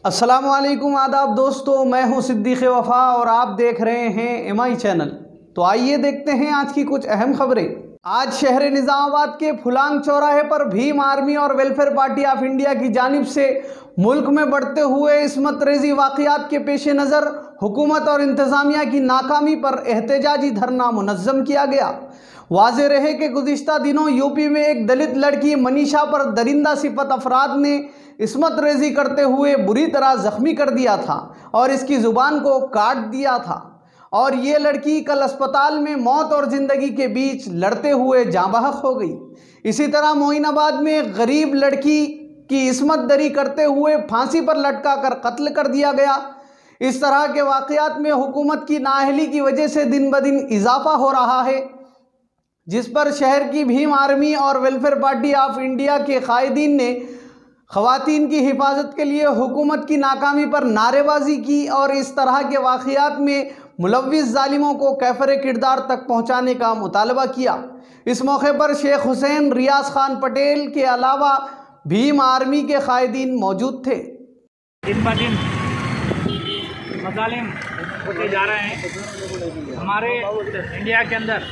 अस्सलाम वालेकुम आदाब दोस्तों, मैं हूं सिद्दीक़ वफ़ा और आप देख रहे हैं MI चैनल। तो आइए देखते हैं आज की कुछ अहम खबरें। आज शहर निज़ामाबाद के फुलांग चौराहे पर भीम आर्मी और वेलफेयर पार्टी ऑफ इंडिया की जानिब से मुल्क में बढ़ते हुए इस्मत रेज़ी वाक़यात के पेश नज़र हुकूमत और इंतज़ामिया की नाकामी पर एहतजाजी धरना मुनज़्ज़म किया गया। वाज़ेह रहे कि गुज़िश्ता दिनों यूपी में एक दलित लड़की मनीषा पर दरिंदा सिफत अफराद ने इस्मत रेज़ी करते हुए बुरी तरह ज़ख्मी कर दिया था और इसकी ज़ुबान को काट दिया था और ये लड़की कल अस्पताल में मौत और ज़िंदगी के बीच लड़ते हुए जाँ बहक हो गई। इसी तरह मोइनाबाद में गरीब लड़की की इस्मत दरी करते हुए फांसी पर लटका कर कत्ल कर दिया गया। इस तरह के वाक़यात में हुकूमत की नाअहली की वजह से दिन ब दिन इजाफा हो रहा है, जिस पर शहर की भीम आर्मी और वेलफेयर पार्टी ऑफ इंडिया के कायदीन ने ख़वातीन की हिफाजत के लिए हुकूमत की नाकामी पर नारेबाजी की और इस तरह के वाक़यात में मुलव्विस ज़ालिमों को कैफरे किरदार तक पहुँचाने का मुतालबा किया। इस मौके पर शेख हुसैन, रियाज खान पटेल के अलावा भीम आर्मी के कायदीन मौजूद थे। दिन ब दिन मज़ालिम होते जा रहे हैं। हमारे इंडिया के अंदर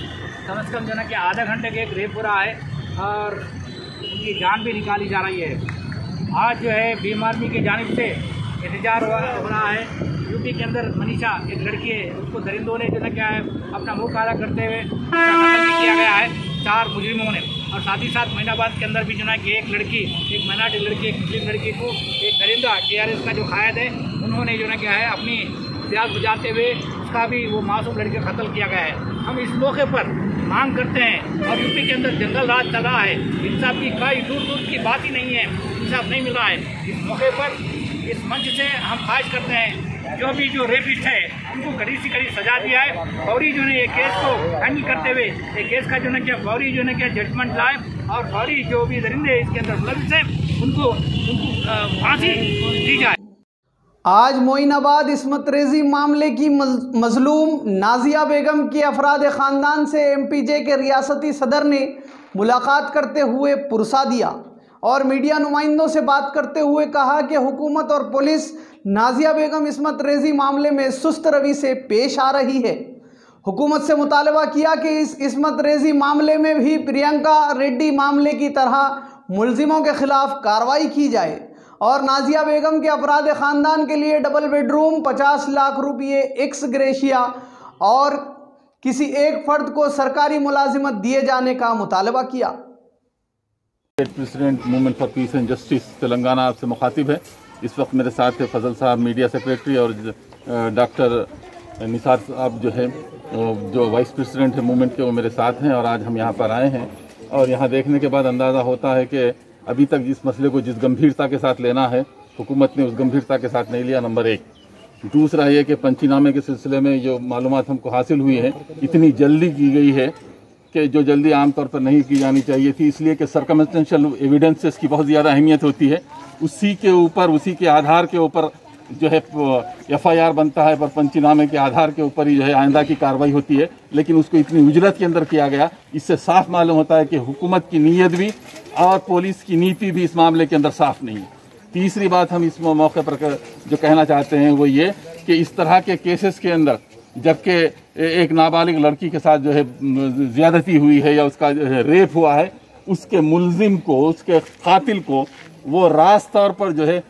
कम से कम जो है कि आधा घंटे के एक रेप हो रहा है और उनकी जान भी निकाली जा रही है। आज जो है भीम आर्मी की जानिब से एहतजाज हो रहा है। यूपी के अंदर मनीषा एक लड़की है, उसको दरिंदों ने जो है क्या है अपना मुँह काला करते हुए कत्ल भी किया गया है 4 मुजरिमों ने। और साथ ही साथ मोइनाबाद के अंदर भी जो है कि एक लड़की, एक माइनॉरिटी लड़की, एक मुस्लिम लड़की को एक दरिंदा TRS का जो कायद है उन्होंने जो है क्या है अपनी प्यास बुझाते हुए उसका भी वो मासूम लड़की का कत्ल किया गया है। हम इस मौके पर मांग करते हैं और यूपी के अंदर जंगल राज चल रहा है, इंसाफ की कोई दूर दूर की बात ही नहीं है, इंसाफ नहीं मिल रहा है। इस मौके पर इस मंच से हम ख्वाहिश करते हैं जो रेपिस्ट है उनको कड़ी से कड़ी सजा दिया है। फौरी जो है ये केस को हैंडल करते हुए ये केस का जो है क्या फौरी जो है क्या जजमेंट लाए और फौरी जो भी दरिंदे इसके अंदर मुलव्विस है उनको फांसी दी जाए। आज मोइनाबाद इस्मत रेज़ी मामले की मजलूम नाजिया बेगम की अफराद ख़ानदान से MPJ के रियासती सदर ने मुलाकात करते हुए पुरसा दिया और मीडिया नुमाइंदों से बात करते हुए कहा कि हुकूमत और पुलिस नाजिया बेगम इस्मत रेज़ी मामले में सुस्त रवि से पेश आ रही है। हुकूमत से मुतालबा किया कि इस इस्मत रेज़ी मामले में भी प्रियंका रेड्डी मामले की तरह मुलजिमों के खिलाफ कार्रवाई की जाए और नाजिया बेगम के अफराद ख़ानदान के लिए डबल बेडरूम, 50 लाख रुपये एक्स ग्रेशिया और किसी एक फ़र्द को सरकारी मुलाजिमत दिए जाने का मुतालबा किया। President movement for piece and justice Telangana आपसे मुखातिब है। इस वक्त मेरे साथ है फजल साहब मीडिया सेक्रेटरी और डॉक्टर निसार साहब जो है जो वाइस प्रेसिडेंट है मूवमेंट के, वो मेरे साथ हैं और आज हम यहाँ पर आए हैं और यहाँ देखने के बाद अंदाज़ा होता है कि अभी तक इस मसले को जिस गंभीरता के साथ लेना है हुकूमत ने उस गंभीरता के साथ नहीं लिया, नंबर 1। दूसरा ये कि पंचनामे के सिलसिले में जो मालूमात हमको हासिल हुई है इतनी जल्दी की गई है कि जो जल्दी आमतौर पर नहीं की जानी चाहिए थी, इसलिए कि सर्कमस्टेंशियल एविडेंसेस की बहुत ज़्यादा अहमियत होती है। उसी के ऊपर, उसी के आधार के ऊपर जो है FIR बनता है, पर पंचनामे के आधार के ऊपर ही जो है आइंदा की कार्रवाई होती है, लेकिन उसको इतनी उजरत के अंदर किया गया। इससे साफ मालूम होता है कि हुकूमत की नीयत भी और पुलिस की नीति भी इस मामले के अंदर साफ नहीं है। तीसरी बात हम इस मौके पर जो कहना चाहते हैं वो ये कि इस तरह के केसेस के अंदर जबकि एक नाबालिग लड़की के साथ जो है ज़्यादती हुई है या उसका जो है रेप हुआ है, उसके मुलजिम को, उसके कातिल को वो रास्त तौर पर जो है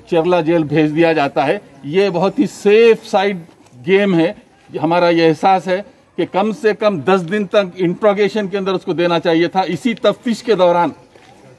चेरला जेल भेज दिया जाता है। ये बहुत ही सेफ साइड गेम है। हमारा ये एहसास है कि कम से कम 10 दिन तक इंट्रोगेशन के अंदर उसको देना चाहिए था। इसी तफ्तीश के दौरान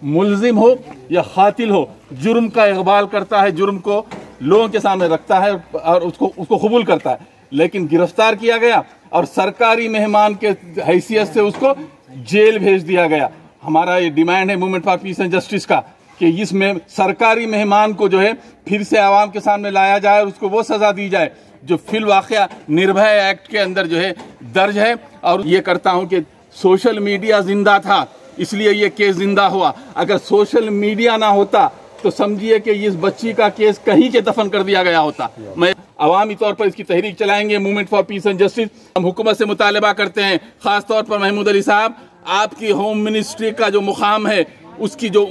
मुलजिम हो या कातिल हो, जुर्म का इकबाल करता है, जुर्म को लोगों के सामने रखता है और उसको कबूल करता है, लेकिन गिरफ्तार किया गया और सरकारी मेहमान के हैसियत से उसको जेल भेज दिया गया। हमारा ये डिमांड है movement for piece and justice का कि इसमें सरकारी मेहमान को जो है फिर से आवाम के सामने लाया जाए और उसको वो सजा दी जाए जो फिल वाक़या निर्भया एक्ट के अंदर जो है दर्ज है। और ये करता हूँ कि सोशल मीडिया जिंदा था इसलिए ये केस जिंदा हुआ। अगर सोशल मीडिया ना होता तो समझिए कि इस बच्ची का केस कहीं के दफन कर दिया गया होता। मैं अवामी तौर पर इसकी तहरीक चलाएंगे movement for piece and justice. हम हुकूमत से मुतालबा करते हैं, खास तौर पर महमूद अली साहब, आपकी होम मिनिस्ट्री का जो मुकाम है उसकी जो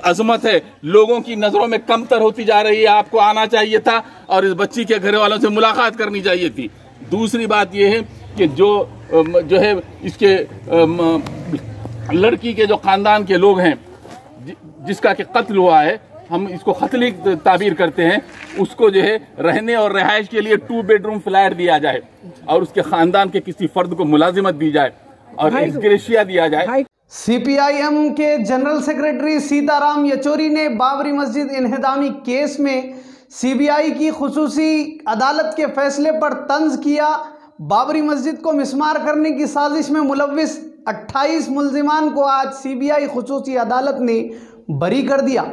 अजमत है लोगों की नज़रों में कमतर होती जा रही है। आपको आना चाहिए था और इस बच्ची के घर वालों से मुलाकात करनी चाहिए थी। दूसरी बात यह है कि जो है इसके लड़की के जो ख़ानदान के लोग हैं जिसका कि कत्ल हुआ है, हम इसको कत्ली ताबीर करते हैं, उसको जो है रहने और रिहाइश के लिए 2 बेडरूम फ्लैट दिया जाए और उसके ख़ानदान के किसी फ़र्द को मुलाजिमत दी जाए और एक्सग्रेशिया दिया जाए। सीपीआईएम के जनरल सेक्रेटरी सीताराम येचुरी ने बाबरी मस्जिद इन्हदामी केस में सीबीआई की खुसूसी अदालत के फैसले पर तंज किया। बाबरी मस्जिद को मिसमार करने की साजिश में मुलव्विस 28 मुल्जिमान को आज सीबीआई खुसूसी अदालत ने बरी कर दिया।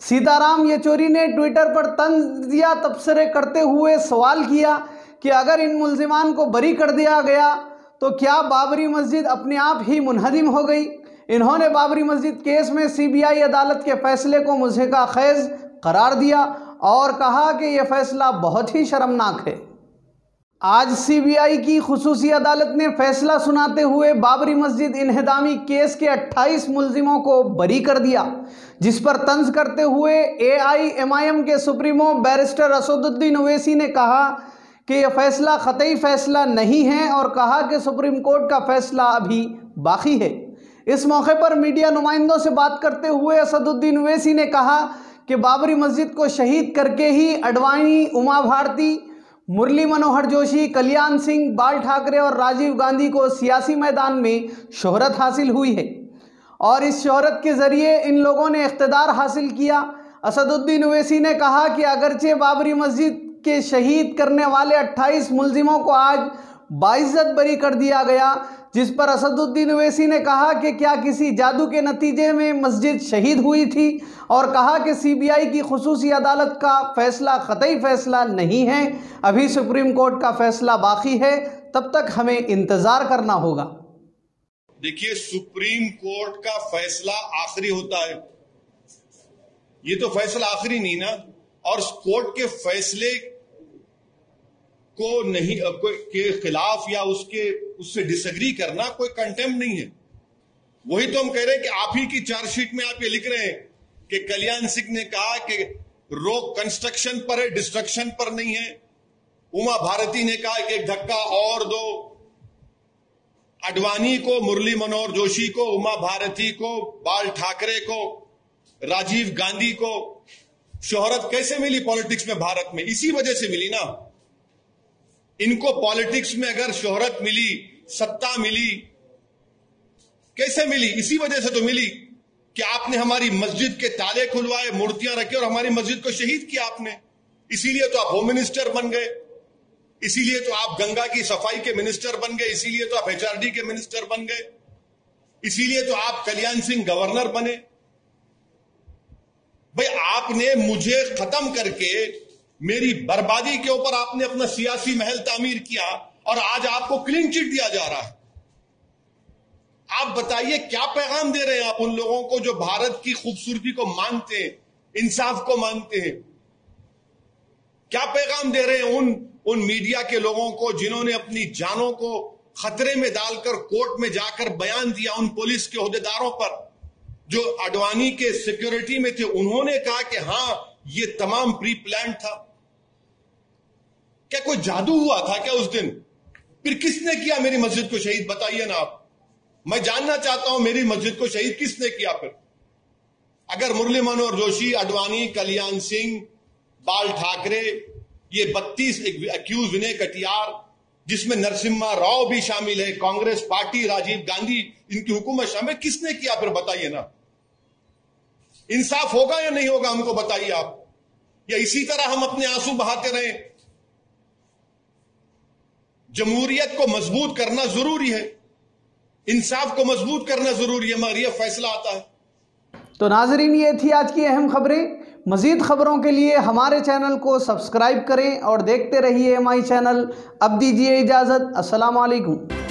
सीताराम येचुरी ने ट्विटर पर तंज दिया तबसरे करते हुए सवाल किया कि अगर इन मुल्जिमान को बरी कर दिया गया तो क्या बाबरी मस्जिद अपने आप ही मुनहदिम हो गई। इन्होंने बाबरी मस्जिद केस में सीबीआई अदालत के फैसले को मुज़हिका खेज करार दिया और कहा कि यह फैसला बहुत ही शर्मनाक है। आज सीबीआई की खुसूसी अदालत ने फैसला सुनाते हुए बाबरी मस्जिद इन्हदामी केस के 28 मुल्जिमों को बरी कर दिया, जिस पर तंज करते हुए एआईएमआईएम के सुप्रीमो बैरिस्टर असदुद्दीन ओवैसी ने कहा कि यह फैसला क़तई फैसला नहीं है और कहा कि सुप्रीम कोर्ट का फैसला अभी बाकी है। इस मौके पर मीडिया नुमाइंदों से बात करते हुए असदुद्दीन ओवैसी ने कहा कि बाबरी मस्जिद को शहीद करके ही अडवाणी, उमा भारती, मुरली मनोहर जोशी, कल्याण सिंह, बाल ठाकरे और राजीव गांधी को सियासी मैदान में शोहरत हासिल हुई है और इस शोहरत के ज़रिए इन लोगों ने इख्तिदार हासिल किया। असदुद्दीन ओवैसी ने कहा कि अगरचे बाबरी मस्जिद के शहीद करने वाले 28 मुल्जिमों को आज बाइज्जत बरी कर दिया गया, जिस पर असदुद्दीन ओवैसी ने कहा कि क्या किसी जादू के नतीजे में मस्जिद शहीद हुई थी और कहा कि सीबीआई की खुसूसी अदालत का फैसला क़तई फैसला नहीं है, अभी सुप्रीम कोर्ट का फैसला बाकी है, तब तक हमें इंतज़ार करना होगा। देखिए, सुप्रीम कोर्ट का फैसला आखिरी होता है, ये तो फैसला आखिरी नहीं ना, और कोर्ट के फैसले को नहीं के खिलाफ या उससे डिसएग्री करना कोई कंटेम्प्ट नहीं है। वही तो हम कह रहे हैं कि आप ही की चार्जशीट में आप ये लिख रहे हैं कि कल्याण सिंह ने कहा कि रोक कंस्ट्रक्शन पर है, डिस्ट्रक्शन पर नहीं है। उमा भारती ने कहा कि एक धक्का और दो। अडवाणी को, मुरली मनोहर जोशी को, उमा भारती को, बाल ठाकरे को, राजीव गांधी को शोहरत कैसे मिली पॉलिटिक्स में भारत में? इसी वजह से मिली ना। इनको पॉलिटिक्स में अगर शोहरत मिली, सत्ता मिली, कैसे मिली? इसी वजह से तो मिली कि आपने हमारी मस्जिद के ताले खुलवाए, मूर्तियां रखी और हमारी मस्जिद को शहीद किया आपने। इसीलिए तो आप होम मिनिस्टर बन गए, इसीलिए तो आप गंगा की सफाई के मिनिस्टर बन गए, इसीलिए तो आप एचआरडी के मिनिस्टर बन गए, इसीलिए तो आप कल्याण सिंह गवर्नर बने। भाई, आपने मुझे खत्म करके मेरी बर्बादी के ऊपर आपने अपना सियासी महल तामीर किया और आज आपको क्लीन चिट दिया जा रहा है। आप बताइए क्या पैगाम दे रहे हैं आप उन लोगों को जो भारत की खूबसूरती को मानते हैं, इंसाफ को मानते हैं? क्या पैगाम दे रहे हैं उन मीडिया के लोगों को जिन्होंने अपनी जानों को खतरे में डालकर कोर्ट में जाकर बयान दिया? उन पुलिस के ओहदेदारों पर जो अडवाणी के सिक्योरिटी में थे, उन्होंने कहा कि हां, ये तमाम प्री प्लान था। क्या कोई जादू हुआ था क्या उस दिन? फिर किसने किया मेरी मस्जिद को शहीद? बताइए ना आप। मैं जानना चाहता हूं मेरी मस्जिद को शहीद किसने किया? फिर अगर मुरली मनोहर जोशी, अडवाणी, कल्याण सिंह, बाल ठाकरे, ये 32 एक्यूज, विनय कटियार, जिसमें नरसिम्हा राव भी शामिल है, कांग्रेस पार्टी, राजीव गांधी, इनकी हुकूमत शामिल, किसने किया? फिर बताइए ना। इंसाफ होगा या नहीं होगा? हमको बताइए आप। या इसी तरह हम अपने आंसू बहाते रहें? जमहूरियत को मजबूत करना जरूरी है, इंसाफ को मजबूत करना जरूरी है, मगर यह फैसला आता है। तो नाजरीन, ये थी आज की अहम खबरें। मज़ीद खबरों के लिए हमारे चैनल को सब्सक्राइब करें और देखते रहिए एमआई चैनल। अब दीजिए इजाज़त। अस्सलाम वालेकुम।